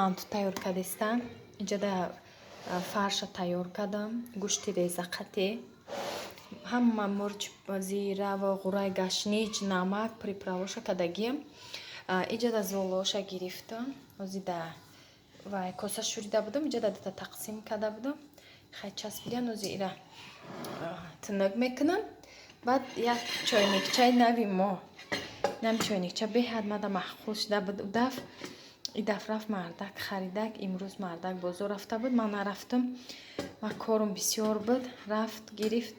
манту тайёр кардистам. Инҷода фарша тайёр кардам. Гӯшти резақатӣ, ҳама мурч, зира ва ғурраи гашнич, намак, приправаша кардагиям. Инҷода золоша гирифтам. Озида вай коса шурида будам. Инҷода дата тақсим карда будам. Хай часпидам. Ози ира тинук мекунам. Баъд як чойникчаи нави мо. Нам чойникча беҳад мада маҳқул шуда буд. Идаф рафт мардак харидак. Имрӯз мардак бозор рафта буд. Ман нарафтам. Ва корум бисёр буд. Рафт гирифт.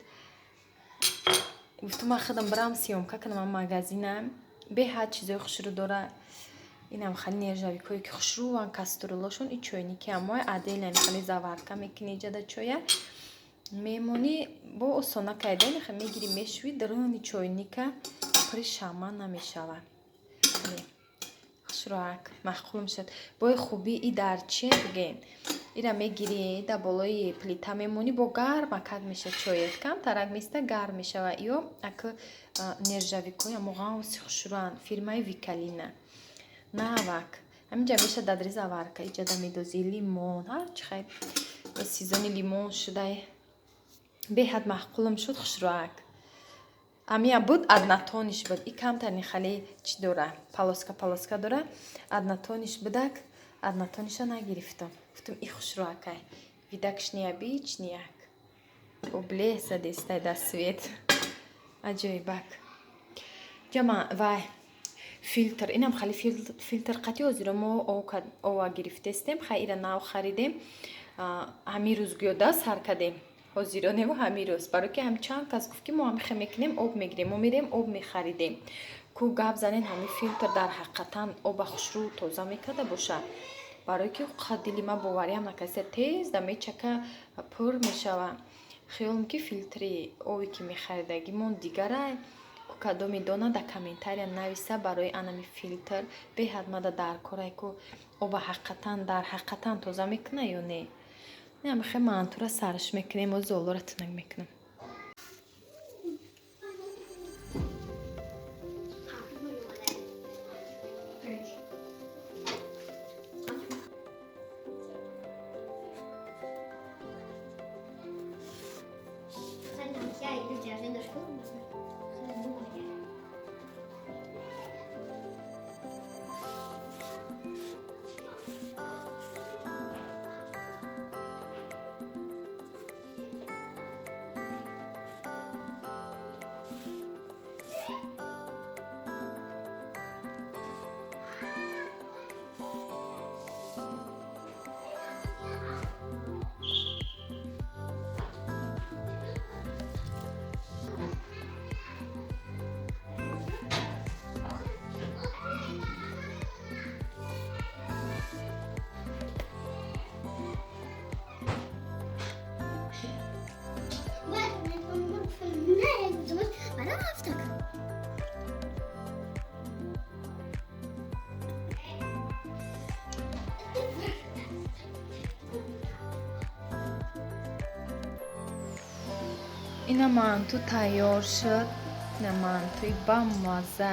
Гуфтам ман худам бирам сиёмка кунам ам магазинам. Беҳад чизои хушрӯ дора. Инам хали нержавикҳое ки хушрӯван каструлашон. И чойники амои аделями хали заварка мекунӣ иҷада чоя. Мемонӣ бо осона кайдани хали мегирӣ мешӯӣ даруни чойника пури шама намешавад. Хушроак маҳқул мешавад. Бои хуби и дар чи бигем. Ира мегирӣ да болои плита мемонӣ бо гарма кад мешавад чоят. Кам тарак места гарм мешавад. Ё аку нержавикҳои амо ғавси хушрӯан фирмаи Викалина. Навак. Ҳаминҷа меша дадри заварка. Иҷада медозӣ лимон. Ҳарчи хай сезони лимон шудай. Беҳад маҳқулам шуд хушроак. Амия буд аднатониш буд. И камтарни хали чи дора? Полоска дора. Аднатониш будак. Аднатониша нагирифтам. Гуфтам и хушроакай. Видакш ния бич ниак. Облеса дестай да свет. Аҷоибак. Ҷама вай. Филтр. Инам хали филтр қати озиро мо ова гирифтестем. Хай ира нав харидем. Ҳамин рӯз гӯёда сар кардем. Ҳозиро немо ҳамин рӯз. Барои ки ҳам чанд кас гуфт ки мо ҳамихе мекунем, об мегирем. Мо мерем об мехаридем. Ку гап занем ҳамин филтр дар ҳақиқатан оба хушрӯ тоза мекарда боша. Барои ки қадили ма бовариам накаста тез да мечака пур мешава. Хиёлам ки филтри оби ки мехаридагимон дигарай. Ку кадом медона да комментария нависа барои анами филтр. Беҳад мада дар корай ку оба ҳақиқатан дар ҳақиқатан тоза мекуна ё не. Намихе мантура сарш мекунем ва золора тинак мекунам. Ина манту тайёр шуд. Ина мантуи бамаза.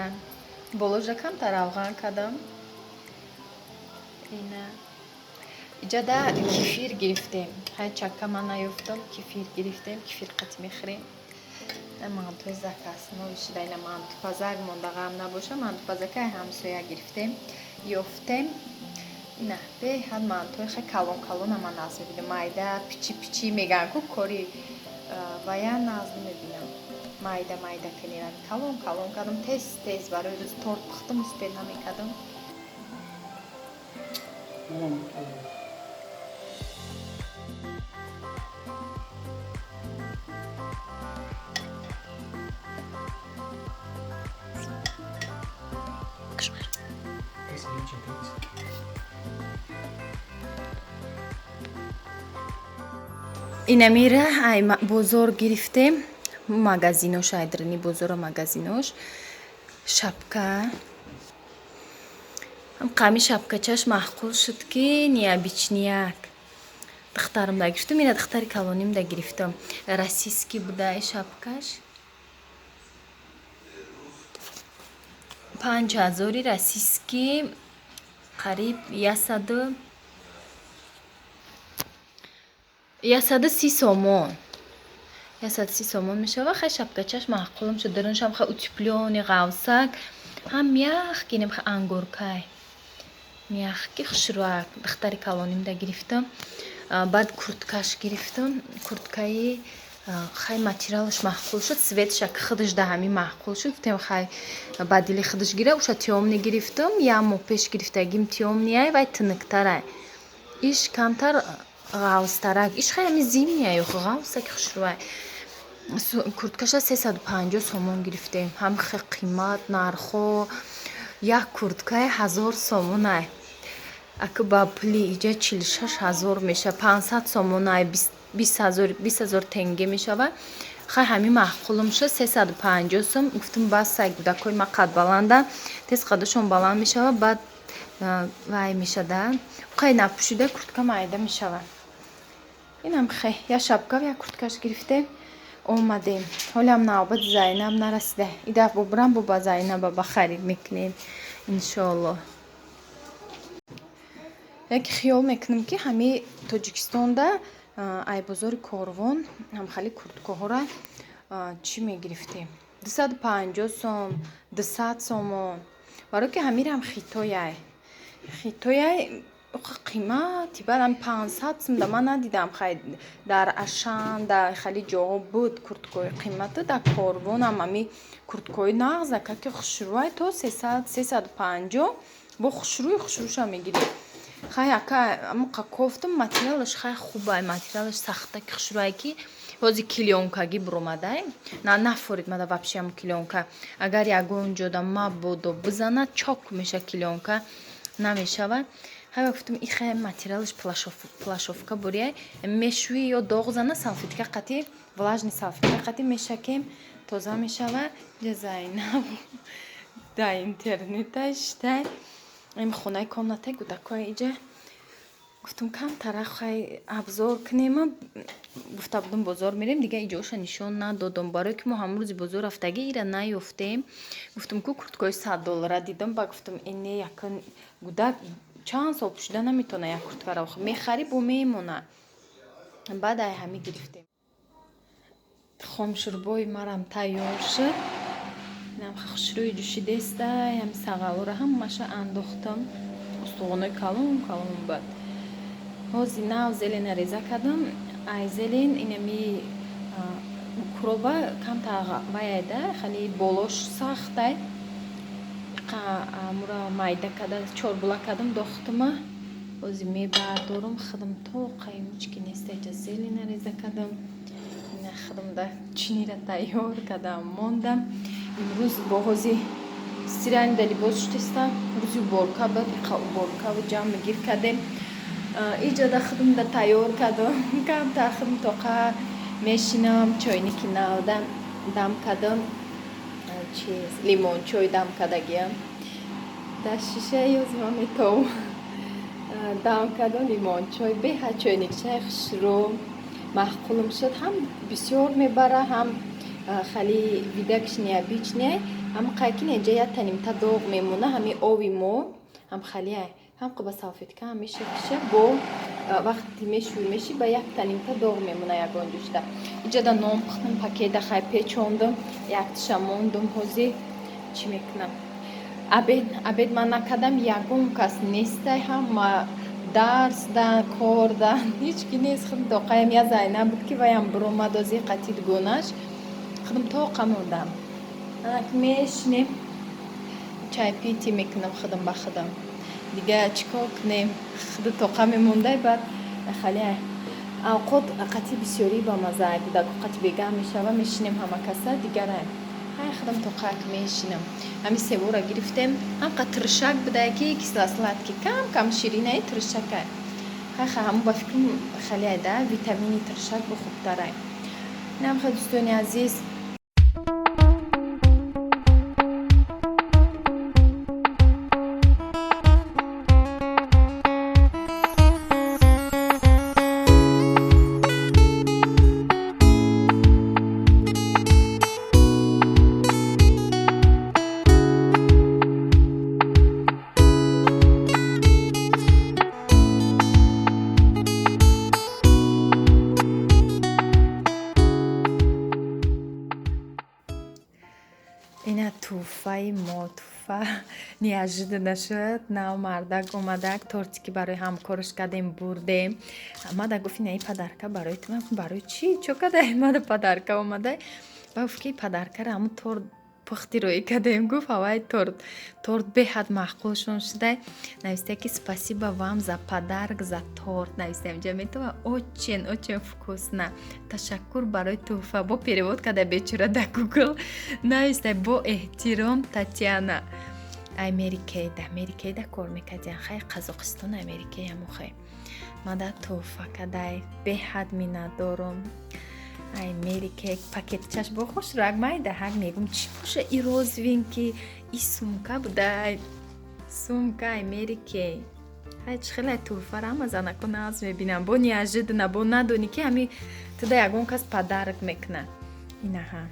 Болоша камтар авған кардам. Ина иҷада кефир гирифтем. Хай чакка ман наёфтам. Кефир гирифтем. Кефир қати мехӯрем. Ина мантуи закаснои шуда. Ина манту пазак монда ғам набоша. Манту пазакай ҳамсоя гирифтем. Ёфтем. Ина беҳад мантуи хай калон ман назм мебинам. Майда пичи меган ку кори вая назм мебинам. Майда кунирам. Калон кардам. Тез барои рӯз торт пухтам успел намекардам. Инамира ай бозор гирифтем. Магазинош айдрани бозора магазинош. Шапка. Қами шапкачаш маҳқул шуд ки ния бичнияк. Духтарам да гирифтам. Ина духтари калоним да гирифтам. Расиски буда шапкаш. 5000 расиски қариб 100 130 сомон. 130 сомон мешава. Хай шапкачаш маъқулам шуд. Даруншам хай утеплённый ғавсак. Ҳам мягкий, нем хай ангуркай. Мягкий хушруак. Дахтари калоним да гирифтам. Баъд курткаш гирифтам. Курткаи хай материалаш маъқул шуд. Светша худаш да ҳами маъқул шуд. Гуфтем хай бадили худаш гира. Уша тёмни гирифтам. Я мо пеш гирифтагим тёмнияй вай тиниктарай. Иш камтар ғавстарак. Иш хай ҳами зимнияй ғавсак хушруай. Курткаша 350 сомон гирифтем. Ҳам хе қимат нархо. Як курткаи 1000 сомонай. Ака ба пули иҷа 46000 меша. 500 сомонай 20000 тенге мешава. Хай ҳами маъқулам шуд. 350 сом. Гуфтам бас сай гудакои ма қад баланда. Тез қадашон баланд мешава. Баъд вай мешада. Қай напушида куртка майда мешава. Инам хай я шапка ва я курткаш гирифтем. омадем. ҳолам навбат Зайнаб нарасида. Ида бубрам буба Зайнаба ба харид мекунем иншоаллоҳ. Як хиёл мекунам ки ҳами Тоҷикистонда ай бозори Корвон ҳам хали курткаҳоро чӣ мегирифтем? 250 сом, 200 сомон. Бароки ҳамирам хитояй. Хитояй қимати баъд 500 сом да ман надидам. Хай дар Ашан да хали ҷоҳо буд курткои қимата. Да Корвон ҳам ҳами курткои нағза ка ки хушрӯай то 300-350 бо хушрӯша мегирем. Хай ака амуқа кофтам материалаш хай хубай. Материалаш сахта ки хушрӯай ки ҳози килёнкагӣ буромадай. Нафорид мада вапши ҳам килёнка. Агар ягон ҷода мабодо бизанад чок меша килёнка намешавад. Хай гуфтам и хай материалаш плашовка буряй. Мешӯи ё доғ зана салфетка қати влажни салфетка қати мешакем тоза мешава. ҷа Зайнаб да интернеташ тай ин хонаи комнатай гудакои иҷа гуфтам камтара хай абзор кунем. гуфта будам бозор мерем дига иҷоша нишон надодам. барои ки мо ҳамрӯзи бозор рафтагӣ ира наёфтем. гуфтам ку курткои $100 дидам. ба гуфтам ине яка гудак чанд сол пӯшида наметавона як курткаро мехари бо мемона. баъд ай ҳами гирифтем. хомшурбои марам тайёр шуд. инам хушрӯи ҷӯшидеста ҳами сағалора ҳамаша андохтам. устухонои калон бад. ҳози нав зелена реза кардам. ай зелен инами укроба камтар ваяйда хали болош сахтай. амура майда када чорбула кадам дохтама. ҳози мебардорам хидам то қаймучки неста иҷа зелена реза кадам. ина хидамда чинира тайёр кадам мондам. имрӯз бо ҳози стирани да либос шутеста. рӯзи уборка бад иқа уборкаву ҷамъ гир кадем. иҷода хидамда тайёр кадам. камтар хидам тоқа мешинам. чойники навда дам кадам. лимончой дам кадагиам. дар шишаи озмаметов дам кадам лимончой беҳа чойникчаи хушрӯ маъқулам шуд. ҳам бисёр мебара ҳам хали видакшния бичния ҳам қайки неҷа як танимта доғ мемона. ҳами ови мо ҳам халиай ҳам қиба салфетка ҳам мешакиша бо вақти мешӯмеши ба як танимта доғ мемона ягон ҷӯшта. иҷада ном пухтам пакеда хай печондам. як тиша мондам. ҳози чӣ мекунам? абед ман накардам. ягон кас нестай. ҳама дарс да кор да ҳеҷ ки нест. хидм тоқаям я Зайнаб буд ки ваям биромад ози қатид гонаш хидм тоқа мондам. анак мешинем чайпити мекунам хидм ба хидм. дига чикор кунем? хиди тоқа мемондай. баъд халиай авқот қати бисёрӣ ба мазаи гудаку қати бегам мешава. мешинем ҳама каса дигарай хай хидм тоқак мешинам. ҳами севора гирифтем. ҳам қа тиршак будае ки кисла сладки кам ширинаи тиршакай. хай ҳамон ба фикрам халиай да витамини тиршак бо хубтарай. инам хай дӯстони азиз ина туҳфаи мо туҳфа неожиданно шуд. Нав мардак омадак торти ки барои ҳамкориш кардем бурдем. Мада гуфт ина и падарка барои ту. Барои чӣ? Чо кадай? Мада падарка омадай. Ба гуфт ки падаркара ҳамун торт пухти рӯи кардем. Гуфт авай торт беҳад маъқулшон шудай. Навистая ки спасибо вам за подарок, за торт. Навистаем ҷа метава очень вкусно. Ташаккур барои туҳфа. Бо перевод када бечора да Google. Навистай бо эҳтиром Татьяна. Америкаида кор мекардем. Хай Қазоқистон Америкаи мухай. Мада туҳфа кадай беҳад миннатдорум. Америкаи пакетчаш бо хушрак майдаҳак мегум чӣ боша и розвинки и сумка будай. Сумка Америкаи. Хай чӣ хеле туҳфара ҳама занако наз мебинам. Бо неожиданно бо надони ки ҳами туда ягон кас падарок мекунад. Инаҳа.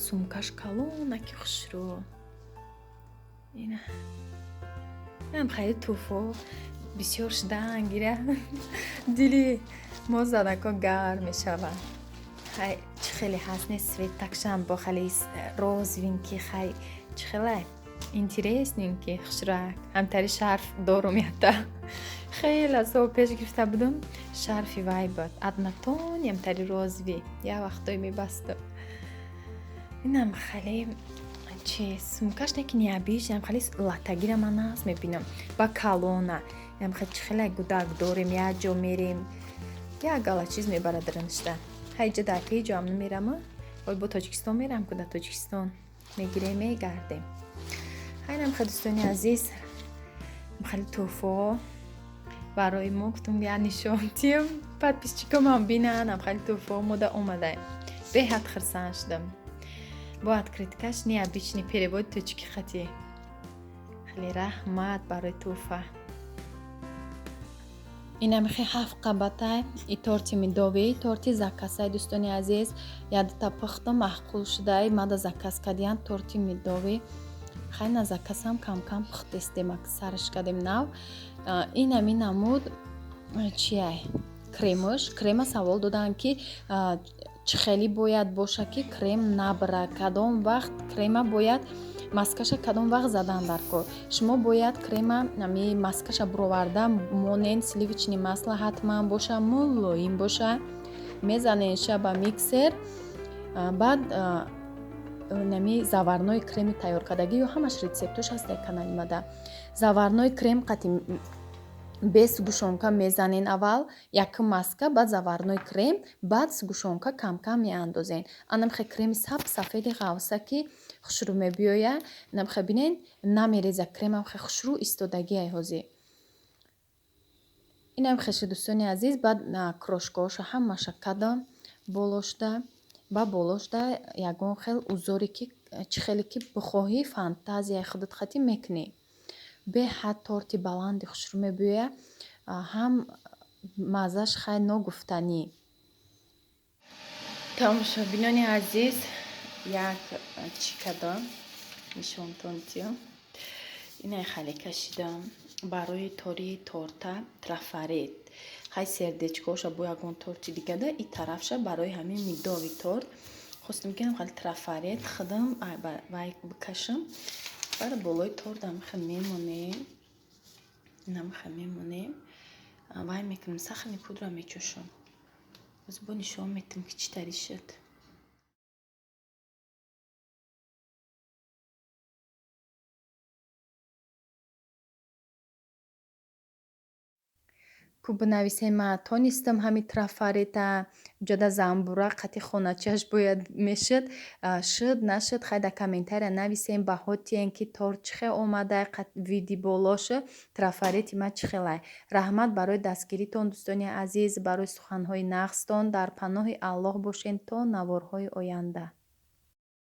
Сумкаш калона ки хушрӯ. Инам хайли туҳфо бисёр шудан гира. Дили мо занако гарм мешавад. Хай чӣ хеле ҳаст не свет такшам бо хали розвинки хай чӣ хеле интересненьки хушрак. Ҳамтари шарф дорум ята. Хеле сол пеш гирифта будум. Шарфи вай буд. Аднатон ҳамтари розви. Я вақтoi мебасту. Инам хали чи сумкаш неки неабиш ям хали латагира ман аз мебинам. Ба калона. Ям хали чӣ хеле гудак дорем я ҷо мерем. Я гала чиз мебарадраништа. Хайҷа даки ҷоам намерама. Ой бо Тоҷикистон мерам куда Тоҷикистон мегирем мегардем. Хайнам хай дӯстони азиз хали туҳфо барои мо гуфтум я нишонтим подписчикомам бинан хали туҳфо мода омадай. Беҳад хирсанд шудам. Бо открыткаш необычный перевод точки хати. Хали раҳмат барои туҳфа. Инам хе 7 қабатай и торти медови торти закасай дӯстони азиз ядта пухта маъқул шудай мада закас кардиан торти медови хайна закасам кам пухтестем сарш кардем нав инами намуд чиай крема савол додан ки чӣ хели бояд боша ки крем набра кадом вақт крема бояд маскаша кадом вақт задан дар кор. Шумо бояд крема нами маскаша буроварда монен сливичный масло ҳатман боша мулоим боша мезаненша ба миксер баъд нами заварнои креми тайёр кардагӣ ё ҳамаш рецептош ҳаст дар канали мада. Заварнои крем қати без сгушонка мезанен аввал як маска баъд заварнои крем баъд сгушонка кам меандозен. Анамхе креми сафеди ғавса ки хушрӯ мебиёя намхе бинен намереза кремам хе хушрӯ истодагиай ҳозӣ. Инам хеши дӯстони азиз баъд крошкаоша ҳамаша кадам болошда ба болошда ягон хел узори ки чӣ хеле ки бихоҳӣ фантазияи худат хати мекунӣ. Беҳад торти баланди хушрӯ мебиёя ҳам маззаш хай ногуфтанӣ. Тамошобинони азиз як чӣ кадам нишонтонтиё инай хали кашидам барои тории торта трафарет хай сердечкоша бо ягон торти дигада и тарафша барои ҳамин медови торт хостам ки хали трафарет худам вай бикашам бар болои торт намхе мемонем вай мекунам сахани пудра мечӯшам боз бо нишон метам ки чӣ тари шуд. ку бинависем ма тонистам ҳами трафарета ҷода замбура қати хоначаш бояд мешуд шуд нашуд хайда комментария нависем баҳотиен ки торт чихе омадай види болошу трафарети ма чихелай. Раҳмат барои дастгиритон дӯстони азиз барои суханҳои нағзтон дар паноҳи Аллоҳ бошен то наворҳои оянда.